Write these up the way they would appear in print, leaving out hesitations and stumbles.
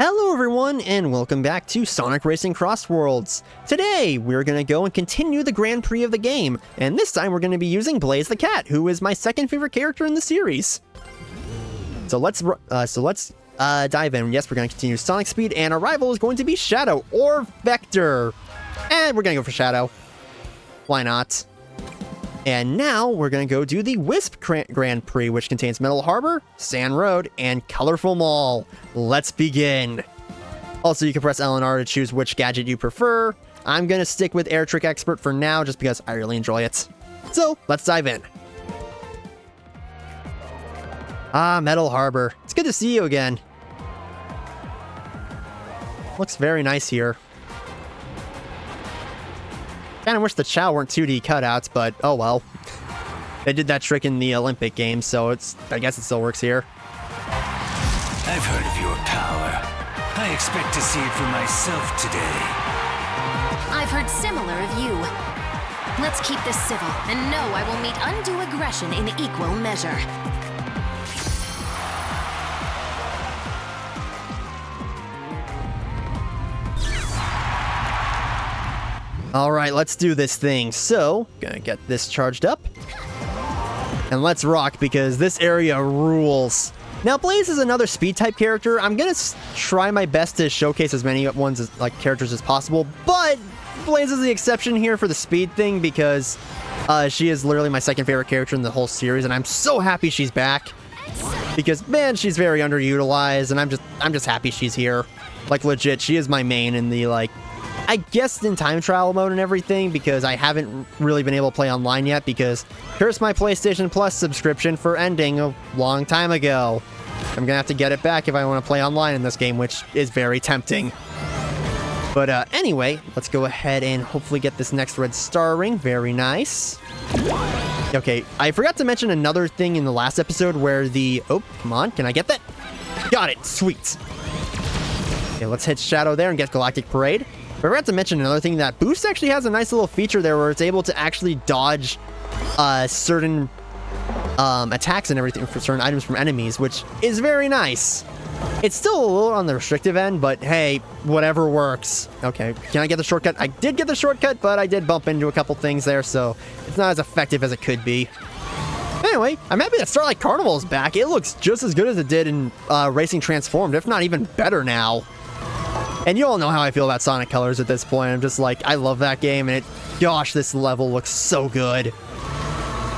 Hello everyone, and welcome back to Sonic Racing Crossworlds. Today, we're going to go and continue the Grand Prix of the game, and this time we're going to be using Blaze the Cat, who is my second favorite character in the series. So let's dive in. Yes, we're going to continue Sonic Speed, and our rival is going to be Shadow or Vector. And we're going to go for Shadow. Why not? And now we're going to go do the Wisp Grand Prix, which contains Metal Harbor, Sand Road, and Colorful Mall. Let's begin. Also, you can press L and R to choose which gadget you prefer. I'm going to stick with Air Trick Expert for now, just because I really enjoy it. So, let's dive in. Ah, Metal Harbor. It's good to see you again. Looks very nice here. Kinda wish the Chow weren't 2D cutouts, but oh well. They did that trick in the Olympic Games, so I guess it still works here. I've heard of your power. I expect to see it for myself today. I've heard similar of you. Let's keep this civil, and know I will meet undue aggression in equal measure. Alright, let's do this thing. So, gonna get this charged up. And let's rock, because this area rules. Now, Blaze is another speed type character. I'm gonna try my best to showcase as many characters as possible, but Blaze is the exception here for the speed thing, because she is literally my second favorite character in the whole series, and I'm so happy she's back. Because, man, she's very underutilized, and I'm just happy she's here. Like, legit, she is my main in the, I guess in time trial mode and everything, because I haven't really been able to play online yet, because curse my PlayStation Plus subscription for ending a long time ago. I'm gonna have to get it back if I want to play online in this game, which is very tempting. But anyway, let's go ahead and hopefully get this next red star ring. Very nice. Okay, I forgot to mention another thing in the last episode where oh, come on, can I get that? Got it, sweet. Okay, let's hit Shadow there and get Galactic Parade. I forgot to mention another thing, that Boost actually has a nice little feature there where it's able to actually dodge certain attacks and everything for certain items from enemies, which is very nice. It's still a little on the restrictive end, but hey, whatever works. Okay, can I get the shortcut? I did get the shortcut, but I did bump into a couple things there, so it's not as effective as it could be. Anyway, I'm happy that Starlight Carnival is back. It looks just as good as it did in Racing Transformed, if not even better now. And you all know how I feel about Sonic Colors at this point. I'm just like, I love that game, and gosh, this level looks so good.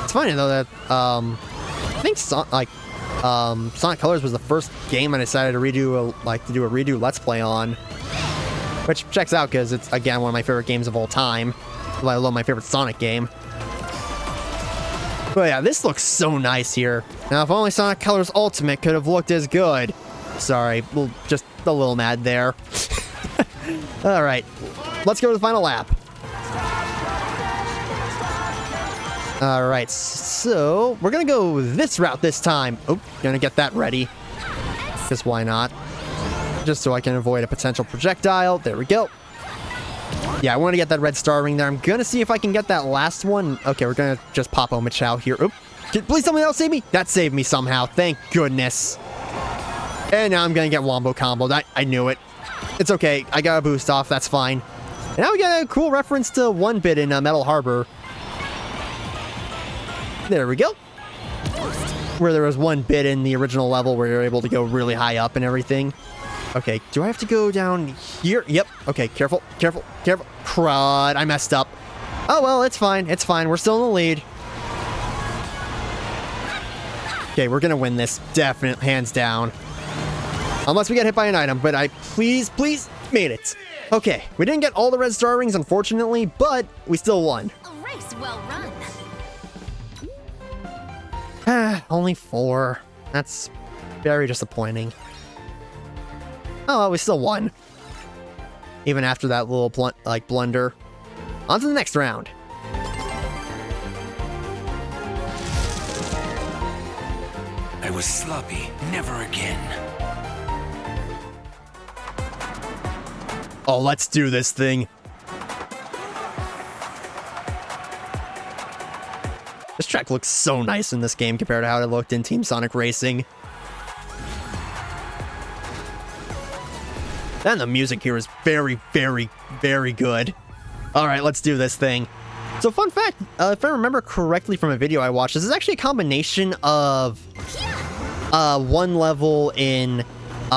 It's funny though that I think Sonic Colors was the first game I decided to do a redo Let's Play on, which checks out because it's again one of my favorite games of all time, let alone my favorite Sonic game. But yeah, this looks so nice here. Now, if only Sonic Colors Ultimate could have looked as good. Sorry, well, just a little mad there. Alright, let's go to the final lap. Alright, so we're gonna go this route this time. Oh, gonna get that ready. Because why not? Just so I can avoid a potential projectile. There we go. Yeah, I want to get that red star ring there. I'm gonna see if I can get that last one. Okay, we're gonna just pop Omachow here. Oop. Please tell me that'll save me. That saved me somehow. Thank goodness. And now I'm gonna get Wombo comboed. I knew it. It's okay. I got a boost off. That's fine. And now we got a cool reference to 1-bit in Metal Harbor. There we go. Where there was 1-bit in the original level where you're able to go really high up and everything. Okay, do I have to go down here? Yep. Okay, careful, careful, careful. Crud, I messed up. Oh, well, it's fine. It's fine. We're still in the lead. Okay, we're gonna win this. Definite, hands down. Unless we get hit by an item, but I please made it. Okay, we didn't get all the red star rings, unfortunately, but we still won. A race well run. Only 4. That's very disappointing. Oh, well, we still won. Even after that little blunder. On to the next round. I was sloppy. Never again. Oh, let's do this thing. This track looks so nice in this game compared to how it looked in Team Sonic Racing. And the music here is very, very, very good. All right, let's do this thing. So fun fact, if I remember correctly from a video I watched, this is actually a combination of one level in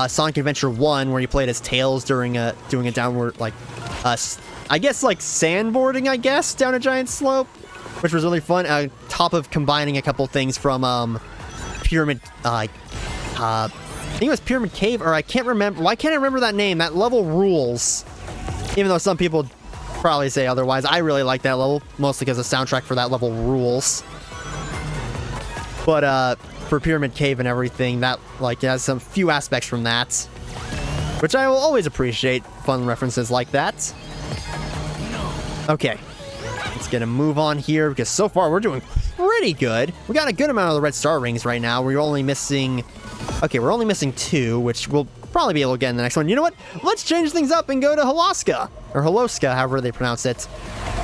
Sonic Adventure 1 where you played as Tails doing a downward, like, I guess like sandboarding, I guess, down a giant slope, which was really fun, on top of combining a couple things from Pyramid, I think it was Pyramid Cave, or I can't remember. Why can't I remember that name? That level rules. Even though some people probably say otherwise, I really like that level, mostly because the soundtrack for that level rules. But for Pyramid Cave and everything, that like has some few aspects from that, which I will always appreciate. Fun references like that. Okay, let's get a move on here because so far we're doing pretty good. We got a good amount of the red star rings right now. We're only missing. Okay, we're only missing 2, which we'll probably be able to get in the next one. You know what? Let's change things up and go to Holoska, or Holoska, however they pronounce it.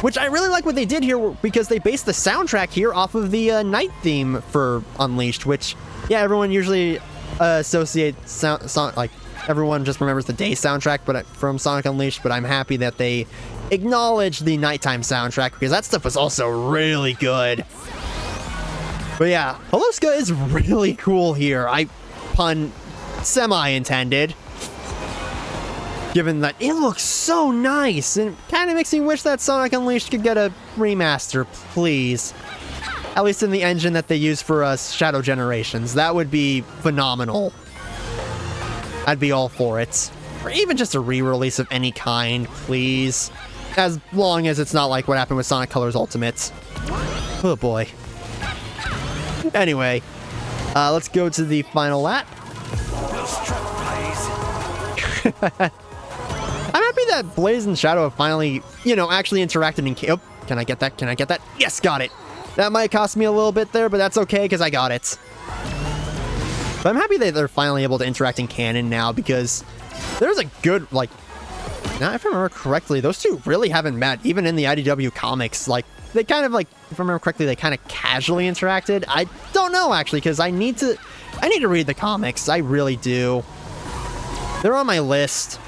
Which I really like what they did here because they based the soundtrack here off of the night theme for Unleashed, which, yeah, everyone usually associates like everyone just remembers the day soundtrack, but from Sonic Unleashed. But I'm happy that they acknowledge the nighttime soundtrack because that stuff was also really good. But yeah, Holoska is really cool here. Pun semi-intended. Given that it looks so nice, and kind of makes me wish that Sonic Unleashed could get a remaster, please. At least in the engine that they use for Shadow Generations. That would be phenomenal. I'd be all for it. Or even just a re-release of any kind, please. As long as it's not like what happened with Sonic Colors Ultimate. Oh boy. Anyway, let's go to the final lap. I'm happy that Blaze and Shadow have finally, actually interacted in... Oh, can I get that? Can I get that? Yes, got it. That might cost me a little bit there, but that's okay because I got it. But I'm happy that they're finally able to interact in canon now because there's a good, like... Now, if I remember correctly, those two really haven't met, even in the IDW comics. Like, they kind of, like, if I remember correctly, they kind of casually interacted. I don't know, actually, because I need to read the comics. I really do. They're on my list.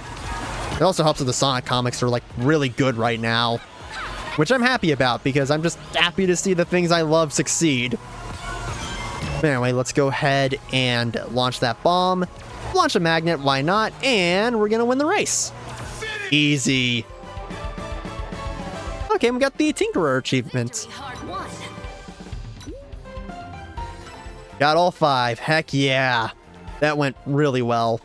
It also helps that the Sonic comics are, like, really good right now, which I'm happy about because I'm just happy to see the things I love succeed. But anyway, let's go ahead and launch that bomb. Launch a magnet, why not? And we're going to win the race. Easy. Okay, we got the Tinkerer achievement. Got all 5. Heck yeah. That went really well.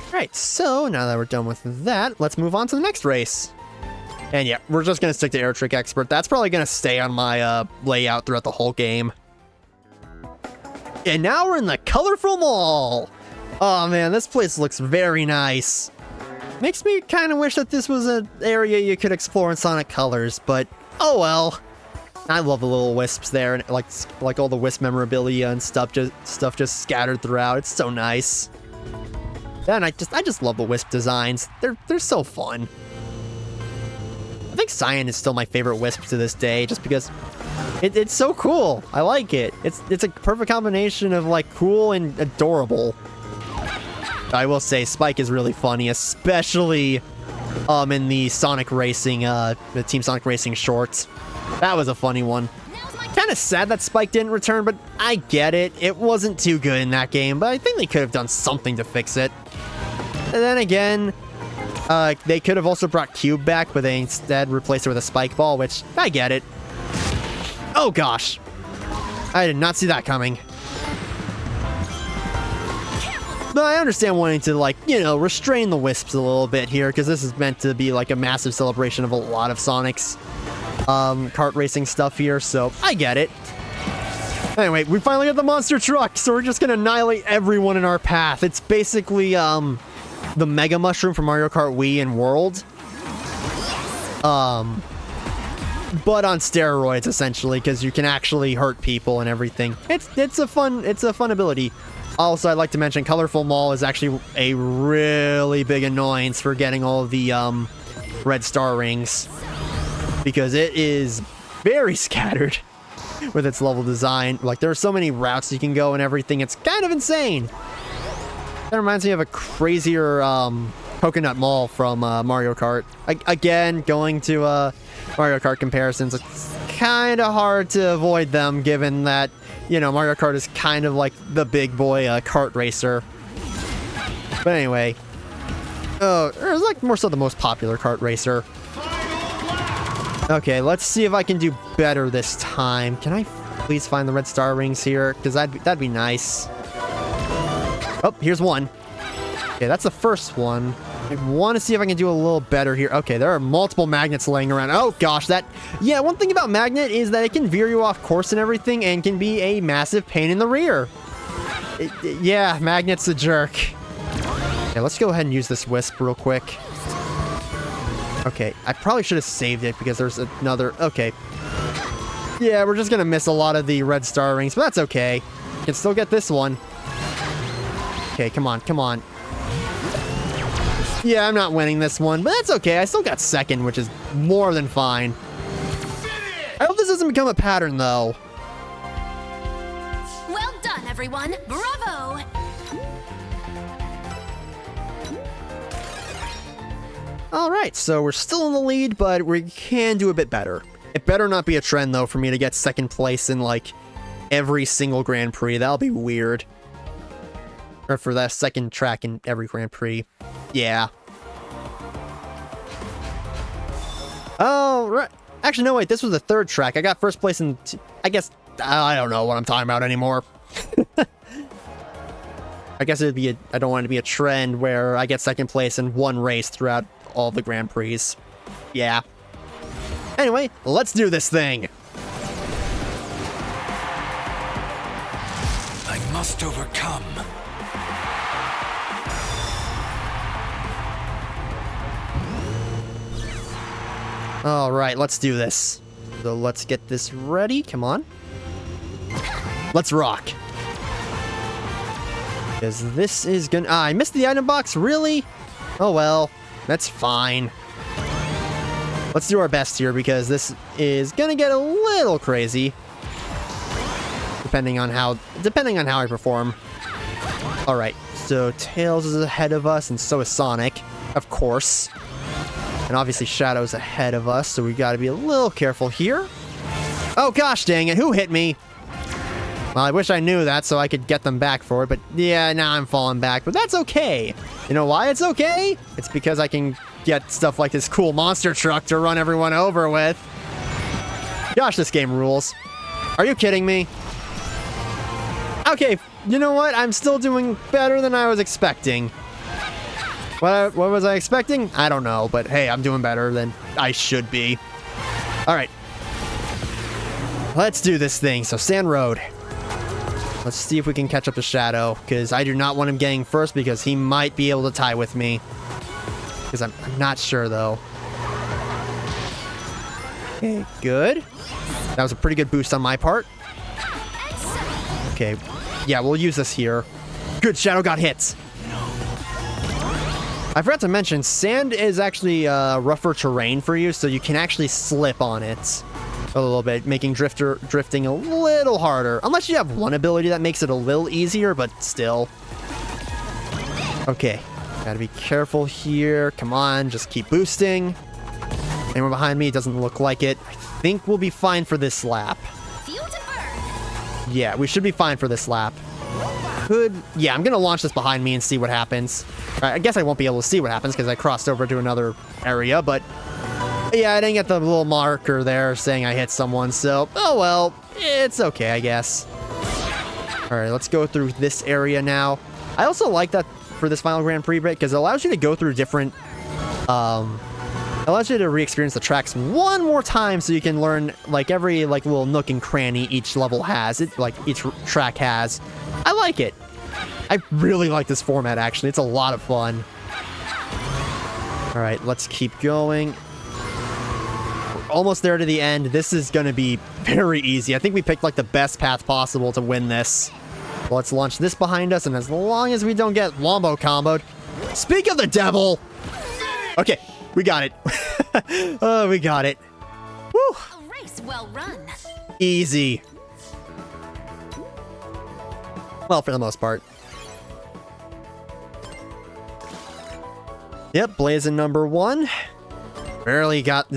Alright, so now that we're done with that, let's move on to the next race. And yeah, we're just going to stick to Air Trick Expert. That's probably going to stay on my layout throughout the whole game. And now we're in the Colorful Mall. Oh man, this place looks very nice. Makes me kind of wish that this was an area you could explore in Sonic Colors, but oh well. I love the little wisps there, and like all the wisp memorabilia and stuff just scattered throughout. It's so nice. And I just love the wisp designs. They're so fun. I think Cyan is still my favorite wisp to this day, just because it's so cool. I like it. It's a perfect combination of like cool and adorable. I will say Spike is really funny, especially in the Sonic Racing, the Team Sonic Racing shorts. That was a funny one. Kind of sad that Spike didn't return, but I get it. It wasn't too good in that game, but I think they could have done something to fix it. And then again, they could have also brought Cube back, but they instead replaced it with a Spike Ball, which I get it. Oh gosh. I did not see that coming. But I understand wanting to, like, restrain the wisps a little bit here, because this is meant to be, like, a massive celebration of a lot of Sonic's kart racing stuff here, so I get it. Anyway, we finally got the monster truck, so we're just gonna annihilate everyone in our path. It's basically, the Mega Mushroom from Mario Kart Wii and World. But on steroids, essentially, because you can actually hurt people and everything. It's a fun ability. Also, I'd like to mention Colorful Mall is actually a really big annoyance for getting all of the red star rings, because it is very scattered with its level design. Like, there are so many routes you can go and everything. It's kind of insane. That reminds me of a crazier coconut mall from Mario Kart. Again, going to Mario Kart comparisons, it's kind of hard to avoid them given that, you know, Mario Kart is kind of like the big boy kart racer. But anyway, it's like more so the most popular kart racer. Okay, let's see if I can do better this time. Can I please find the red star rings here? Because that'd be nice. Oh, here's one. Okay, that's the first one. I want to see if I can do a little better here. Okay, there are multiple magnets laying around. Oh gosh, yeah, one thing about magnet is that it can veer you off course and everything and can be a massive pain in the rear. Yeah, magnet's a jerk. Okay, let's go ahead and use this Wisp real quick. Okay, I probably should have saved it because there's another... Okay. Yeah, we're just going to miss a lot of the red star rings, but that's okay. Can still get this one. Okay, come on, come on. Yeah, I'm not winning this one, but that's okay. I still got second, which is more than fine. I hope this doesn't become a pattern, though. Well done, everyone. Bravo! Alright, so we're still in the lead, but we can do a bit better. It better not be a trend, though, for me to get second place in, like, every single Grand Prix. That'll be weird. Or for that second track in every Grand Prix. Yeah. Oh, right. Actually, no, wait, this was the third track. I got first place in... I guess... I don't know what I'm talking about anymore. I guess it'd be I don't want it to be a trend where I get second place in one race throughout all the Grand Prix. Yeah. Anyway, let's do this thing. I must overcome. All right, let's do this. So let's get this ready. Come on. Let's rock. Because this is gonna... I missed the item box, really? Oh well, that's fine. Let's do our best here because this is gonna get a little crazy. Depending on how I perform. Alright, so Tails is ahead of us and so is Sonic, of course. And obviously Shadow's ahead of us, so we gotta be a little careful here. Oh gosh dang it, who hit me? Well, I wish I knew that so I could get them back for it, but yeah, now I'm falling back, but that's okay. You know why it's okay? It's because I can get stuff like this cool monster truck to run everyone over with. Gosh, this game rules. Are you kidding me? Okay, you know what? I'm still doing better than I was expecting. What was I expecting? I don't know, but hey, I'm doing better than I should be. All right. Let's do this thing. So, Sand Road. Let's see if we can catch up to Shadow, because I do not want him getting first because he might be able to tie with me. Because I'm not sure, though. Okay, good. That was a pretty good boost on my part. Okay, yeah, we'll use this here. Good, Shadow got hits. I forgot to mention, sand is actually rougher terrain for you, so you can actually slip on it a little bit, making drifting a little harder. Unless you have one ability that makes it a little easier, but still. Okay, gotta be careful here. Come on, just keep boosting. Anyone behind me? It doesn't look like it. I think we'll be fine for this lap. Yeah, we should be fine for this lap. Yeah, I'm gonna launch this behind me and see what happens. I guess I won't be able to see what happens because I crossed over to another area, but yeah, I didn't get the little marker there saying I hit someone, so oh well, it's okay, I guess. Alright, let's go through this area now. I also like that for this final Grand Prix bit because it allows you to go through different allows you to re-experience the tracks one more time so you can learn like every like little nook and cranny each level has, each track has. I like it. I really like this format, actually. It's a lot of fun. All right, let's keep going. We're almost there to the end. This is going to be very easy. I think we picked like the best path possible to win this. Let's launch this behind us, and as long as we don't get Wombo comboed. Speak of the devil! Okay, we got it. Oh, we got it. Woo! A race well run. Easy. Well, for the most part. Yep, Blazing number 1. Barely got,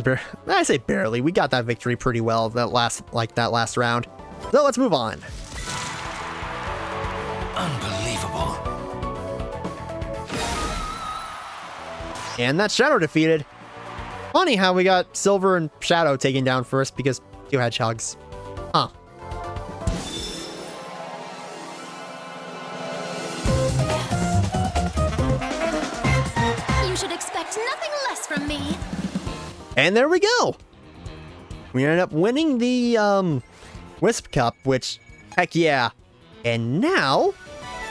I say barely, we got that victory pretty well that last round. So let's move on. Unbelievable. And that's Shadow defeated. Funny how we got Silver and Shadow taken down first because 2 hedgehogs. Huh. You should expect nothing less from me. And there we go. We ended up winning the Wisp Cup, which, heck yeah. And now,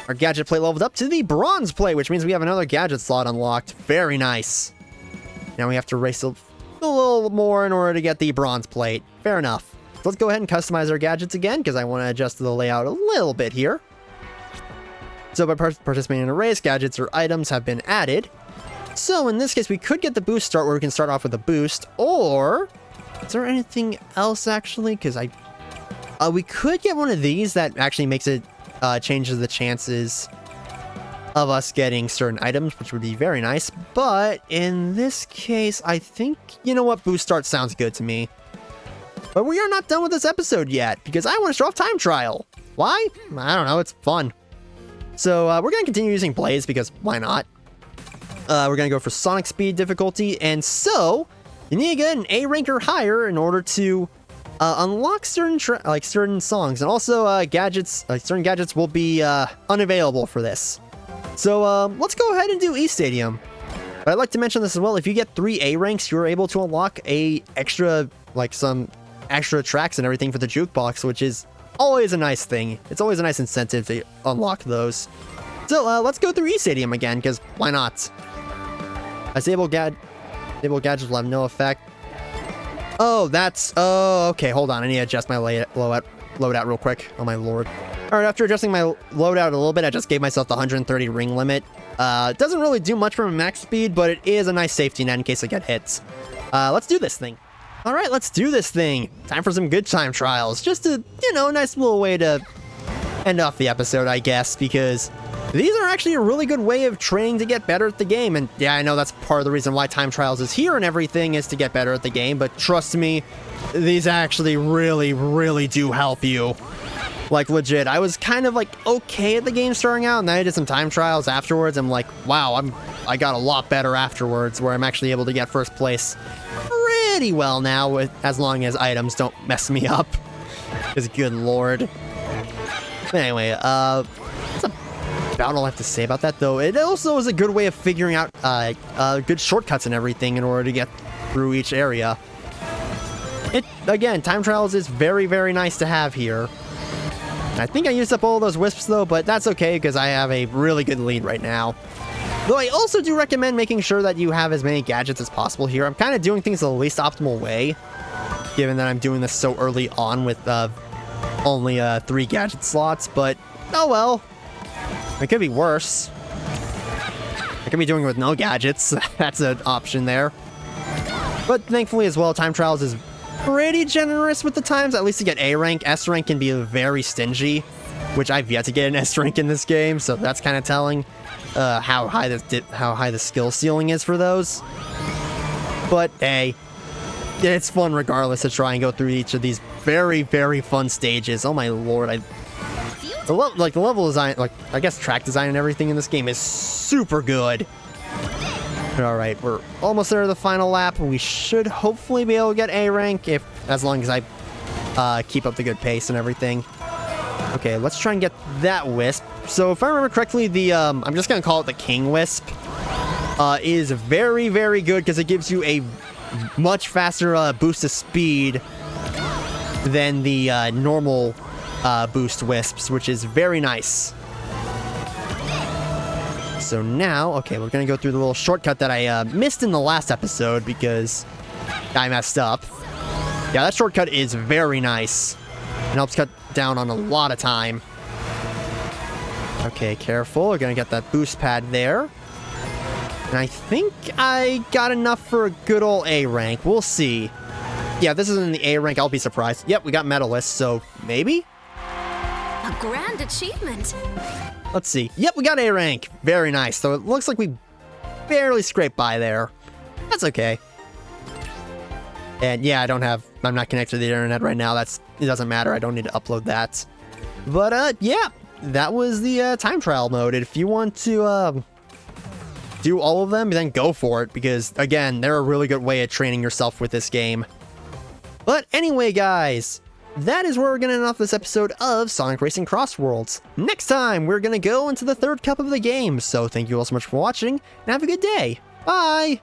our gadget plate leveled up to the bronze plate, which means we have another gadget slot unlocked. Very nice. Now we have to race a little more in order to get the bronze plate. Fair enough. So let's go ahead and customize our gadgets again, because I want to adjust the layout a little bit here. So by participating in a race, gadgets or items have been added. So in this case, we could get the boost start where we can start off with a boost, or is there anything else actually? Because we could get one of these that actually makes it changes the chances of us getting certain items, which would be very nice. But in this case, I think, you know what, boost start sounds good to me. But we are not done with this episode yet, because I want to show off time trial. Why? I don't know, it's fun. So we're going to continue using Blaze, because why not? We're going to go for Sonic Speed difficulty, and so you need to get an A rank or higher in order to unlock certain songs, and also gadgets. Certain gadgets will be unavailable for this. So let's go ahead and do E Stadium. But I'd like to mention this as well. If you get 3 A ranks, you're able to unlock some extra tracks and everything for the jukebox, which is always a nice thing. It's always a nice incentive to unlock those. So let's go through E Stadium again, because why not? Disable gadgets will have no effect. Oh, okay, hold on. I need to adjust my loadout real quick. Oh my lord. Alright, after adjusting my loadout a little bit, I just gave myself the 130 ring limit. It doesn't really do much from a max speed, but it is a nice safety net in case I get hits. Let's do this thing. Alright, let's do this thing. Time for some good time trials. Just a, a nice little way to end off the episode, I guess, because these are actually a really good way of training to get better at the game. And yeah, I know that's part of the reason why time trials is here and everything, is to get better at the game, but trust me, these actually really, really do help you. Like, legit, I was kind of like okay at the game starting out, and then I did some time trials afterwards. I'm like, wow, I got a lot better afterwards, where I'm actually able to get first place pretty well now, as long as items don't mess me up. Because good lord. But anyway, that's about all I have to say about that, though. It also is a good way of figuring out good shortcuts and everything in order to get through each area. Again, time trials is very, very nice to have here. I think I used up all those wisps, though, but that's okay, because I have a really good lead right now. Though I also do recommend making sure that you have as many gadgets as possible here. I'm kind of doing things the least optimal way, given that I'm doing this so early on with only 3 gadget slots, but oh well. It could be worse. I could be doing it with no gadgets. That's an option there. But thankfully as well, time trials is pretty generous with the times, at least to get A rank. S rank can be very stingy, which I've yet to get an S rank in this game, so that's kind of telling how high the skill ceiling is for those. But hey, it's fun regardless to try and go through each of these very, very fun stages. Oh my lord, the level design, I guess track design and everything in this game is super good. All right, we're almost there to the final lap, and we should hopefully be able to get A rank as long as I keep up the good pace and everything. Okay, let's try and get that Wisp. So if I remember correctly, the I'm just gonna call it the King Wisp, is very, very good because it gives you a much faster boost of speed than the normal boost Wisps, which is very nice. So now, okay, we're gonna go through the little shortcut that I missed in the last episode because I messed up. Yeah, that shortcut is very nice. It helps cut down on a lot of time. Okay, careful. We're gonna get that boost pad there. And I think I got enough for a good old A rank. We'll see. Yeah, this isn't the A rank. I'll be surprised. Yep, we got medalists, so maybe? A grand achievement. Let's see. Yep, we got A rank. Very nice. So it looks like we barely scraped by there. That's okay. And yeah, I'm not connected to the internet right now. It doesn't matter. I don't need to upload that. But yeah, that was the time trial mode. If you want to do all of them, then go for it, because again, they're a really good way of training yourself with this game. But anyway, guys, that is where we're going to end off this episode of Sonic Racing Crossworlds. Next time, we're going to go into the third cup of the game. So thank you all so much for watching, and have a good day. Bye!